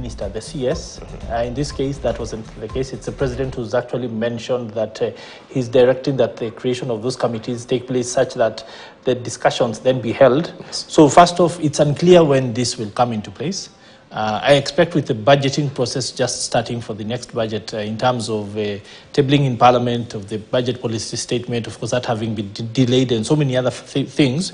minister, the CS. In this case, that wasn't the case. It's the president who's actually mentioned that he's directing that the creation of those committees take place such that the discussions then be held. So first off, it's unclear when this will come into place. I expect with the budgeting process just starting for the next budget in terms of tabling in Parliament of the budget policy statement, of course, that having been delayed and so many other things,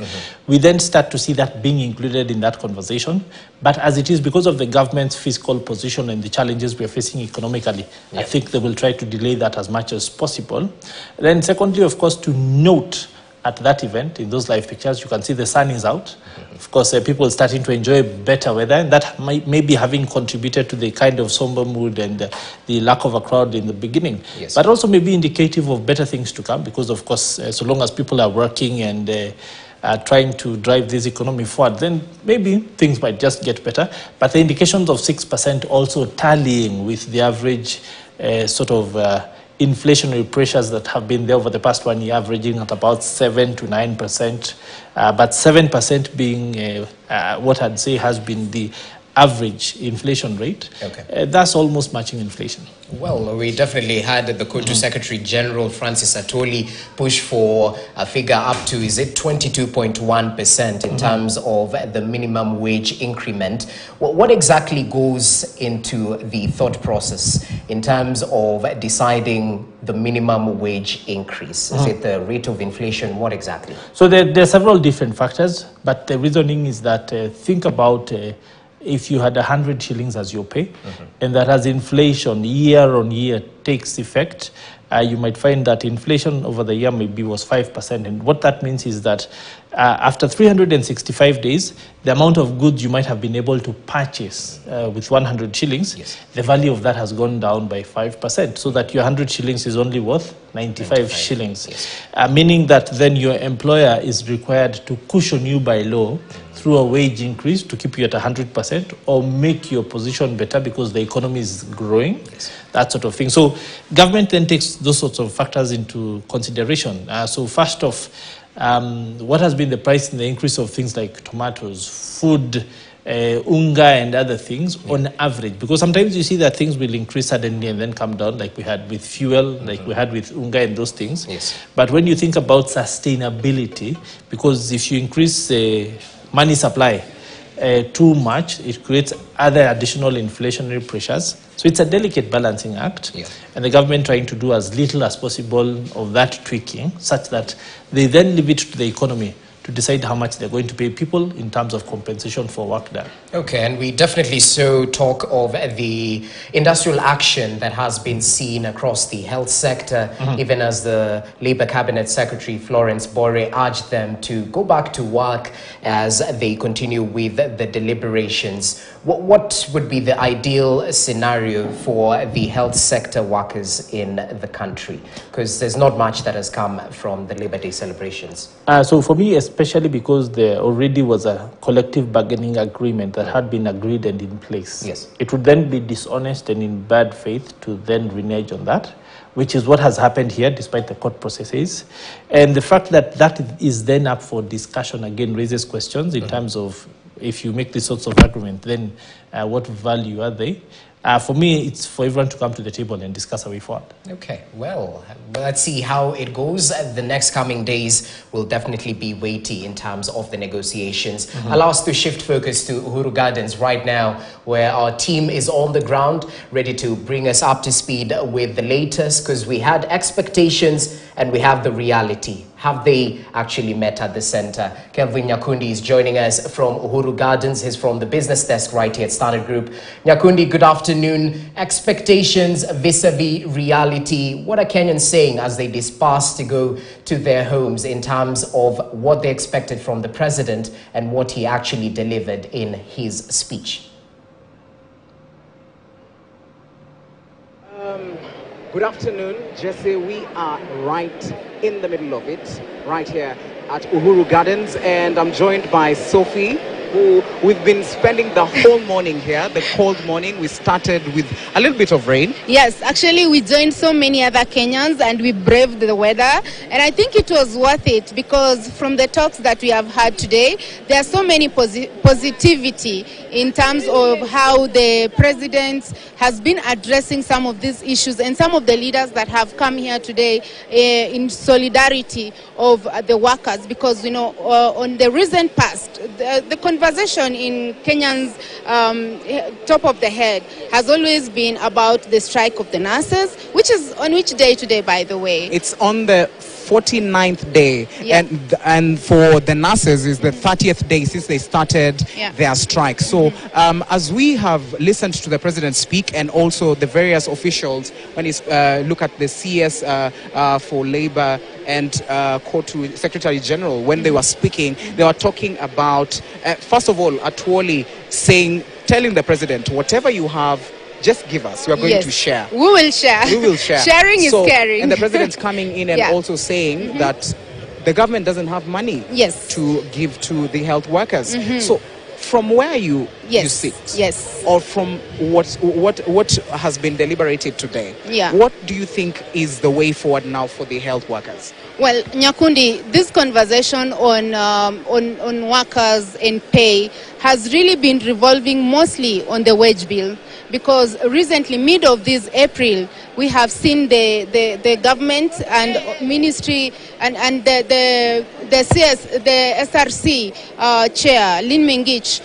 we then start to see that being included in that conversation. But as it is, because of the government's fiscal position and the challenges we're facing economically, I think they will try to delay that as much as possible. Then secondly, of course, to note at that event, in those live pictures, you can see the sun is out. Of course, people starting to enjoy better weather, and that might maybe having contributed to the kind of somber mood and the lack of a crowd in the beginning. Yes. But also maybe indicative of better things to come, because of course, so long as people are working and trying to drive this economy forward, then maybe things might just get better. But the indications of 6% also tallying with the average inflationary pressures that have been there over the past 1 year, averaging at about 7 to 9%, but 7% being what I'd say has been the average inflation rate. Okay. That's almost matching inflation. Well, we definitely had the Kotu Secretary General Francis Atoli push for a figure up to, is it 22.1% in terms of the minimum wage increment. What exactly goes into the thought process in terms of deciding the minimum wage increase? Is it the rate of inflation? What exactly? So there are several different factors, but the reasoning is that think about if you had 100 shillings as your pay, and that as inflation year on year takes effect, you might find that inflation over the year maybe was 5%. And what that means is that after 365 days, the amount of goods you might have been able to purchase with 100 shillings, the value of that has gone down by 5%, so that your 100 shillings is only worth 95 shillings, meaning that then your employer is required to cushion you by law through a wage increase to keep you at 100% or make your position better because the economy is growing, that sort of thing. So government then takes those sorts of factors into consideration. So first off, what has been the price in the increase of things like tomatoes, food, unga and other things on average? Because sometimes you see that things will increase suddenly and then come down, like we had with fuel, like we had with unga and those things. But when you think about sustainability, because if you increase money supply too much, it creates other additional inflationary pressures. So it's a delicate balancing act, and the government trying to do as little as possible of that tweaking, such that they then leave it to the economy to decide how much they're going to pay people in terms of compensation for work done. Okay, and we definitely so talk of the industrial action that has been seen across the health sector, even as the Labour Cabinet Secretary Florence Bore urged them to go back to work as they continue with the deliberations. What would be the ideal scenario for the health sector workers in the country? Because there's not much that has come from the Labour Day celebrations. So for me, especially because there already was a collective bargaining agreement that had been agreed and in place. It would then be dishonest and in bad faith to then renege on that, which is what has happened here despite the court processes. And the fact that that is then up for discussion again raises questions in terms of if you make these sorts of agreement, then what value are they? For me, it's for everyone to come to the table and discuss a way forward. Okay, well, let's see how it goes. The next coming days will definitely be weighty in terms of the negotiations. Allow us to shift focus to Uhuru Gardens right now, where our team is on the ground, ready to bring us up to speed with the latest, because we had expectations and we have the reality. Have they actually met at the center? Kelvin Nyakundi is joining us from Uhuru Gardens. He's from the business desk right here at Standard Group. Nyakundi, good afternoon. Expectations vis-a-vis reality. What are Kenyans saying as they disperse to go to their homes in terms of what they expected from the president and what he actually delivered in his speech? Good afternoon, Jesse. We are right in the middle of it, right here at Uhuru Gardens, and I'm joined by Sophie, who we've been spending the whole morning here, the cold morning. We started with a little bit of rain. Yes, actually we joined so many other Kenyans and we braved the weather, and I think it was worth it because from the talks that we have had today, there are so many positivity in terms of how the president has been addressing some of these issues, and some of the leaders that have come here today in solidarity of the workers, because, you know, on the recent past, the conversation in Kenyans top of the head has always been about the strike of the nurses, which is on which day today, by the way? It's on the 49th day, Yeah. and for the nurses is the 30th day since they started their strike. So as we have listened to the president speak, and also the various officials, when you look at the CS for labor and Kotu Secretary General, when they were speaking, they were talking about, first of all, Atwoli telling the president, whatever you have, just give us. We are going to share. We will share. We will share. Sharing is caring. And the president's coming in and also saying that the government doesn't have money to give to the health workers. So from where you sit, or from what has been deliberated today, what do you think is the way forward now for the health workers? Well, Nyakundi, this conversation on workers and pay has really been revolving mostly on the wage bill, because recently, mid of this April, we have seen the government and ministry and the SRC chair, Lynn Mengich,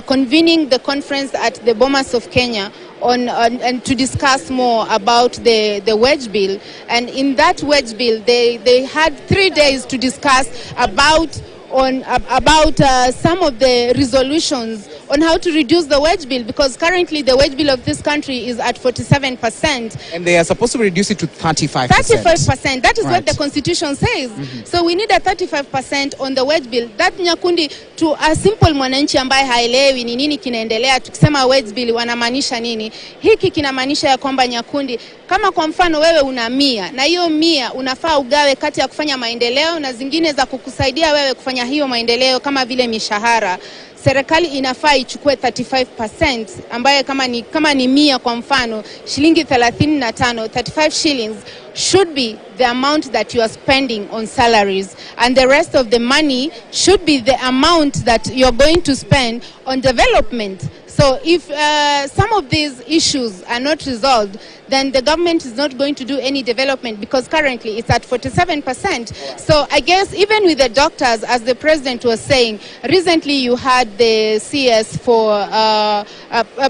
convening the conference at the Bomas of Kenya and to discuss more about the wage bill. And in that wage bill, they had 3 days to discuss about some of the resolutions on how to reduce the wage bill, because currently the wage bill of this country is at 47%. And they are supposed to reduce it to 35%. 35%. That is what the constitution says. So we need a 35% on the wage bill. That, Nyakundi, to a simple mwananchi ambaye haelewi ni nini kinaendelea, tukisema wage bill wanamaanisha nini? Hiki kinamaanisha ya kwamba, Nyakundi, kama kwa mfano wewe una 100 na hiyo 100 unafaa ugawe kati ya kufanya maendeleo na zingine za kukusaidia wewe kufanya hiyo maendeleo, kama vile mishahara. Serikali inafaa ichukue 35%, ambaye kama ni 100 kwa mfano, shilingi 35, 35 shillings should be the amount that you are spending on salaries, and the rest of the money should be the amount that you are going to spend on development. So if some of these issues are not resolved, then the government is not going to do any development, because currently it's at 47%. So I guess even with the doctors, as the president was saying, recently you had the CS for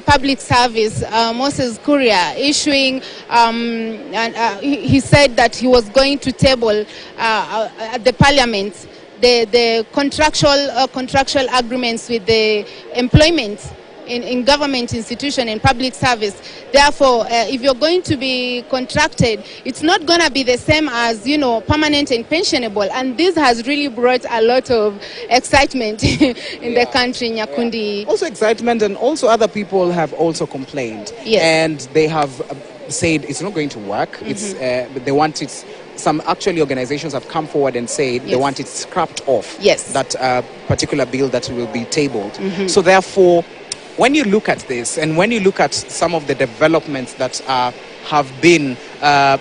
public service, Moses Kuria, issuing, and he said that he was going to table at the parliament the contractual agreements with the employment in government institution and public service. Therefore, if you're going to be contracted, it's not going to be the same as, you know, permanent and pensionable. And this has really brought a lot of excitement in the country, Nyakundi. Also excitement, and also other people have also complained. And they have said it's not going to work. It's they want it. Some actually organizations have come forward and said they want it scrapped off. That particular bill that will be tabled. So therefore, when you look at this, and when you look at some of the developments that have been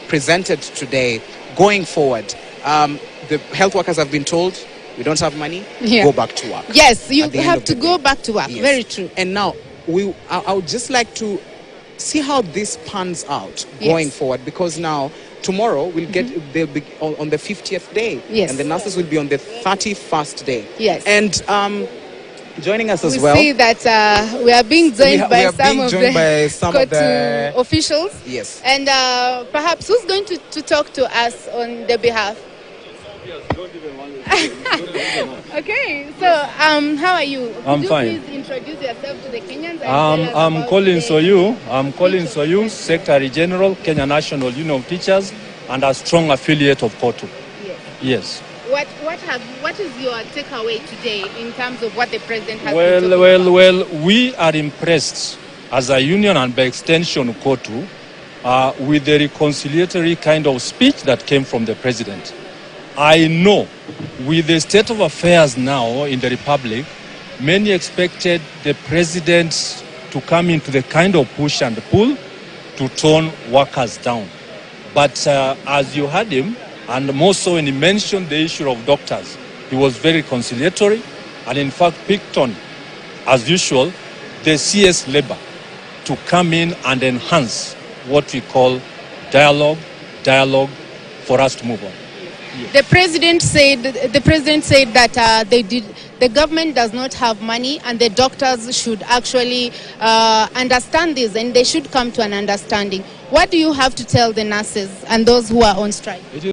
presented today, going forward, the health workers have been told, we don't have money, go back to work. Yes, you have to go back to work. Very true. And now, I would just like to see how this pans out going forward, because now, tomorrow we'll they'll be on the 50th day, and the nurses will be on the 31st day. And joining us as well, we see that we are being joined by some of the officials. And perhaps who's going to talk to us on their behalf? Okay, so how are you? I'm fine. Please introduce yourself to the Kenyans. I'm Colin Soyu. I'm Colin Soyu, Secretary General, Kenya National Union of Teachers, and a strong affiliate of Kotu. Yes. What is your takeaway today in terms of what the president has been talking about? Well, we are impressed as a union, and by extension Kotu, with the reconciliatory kind of speech that came from the president. I know with the state of affairs now in the Republic, many expected the president to come into the kind of push and pull to tone workers down. But as you heard him, and more so when he mentioned the issue of doctors, he was very conciliatory, and in fact picked on, as usual, the CS labor to come in and enhance what we call dialogue for us to move on. The president said that the government does not have money, and the doctors should actually understand this, and they should come to an understanding. What do you have to tell the nurses and those who are on strike?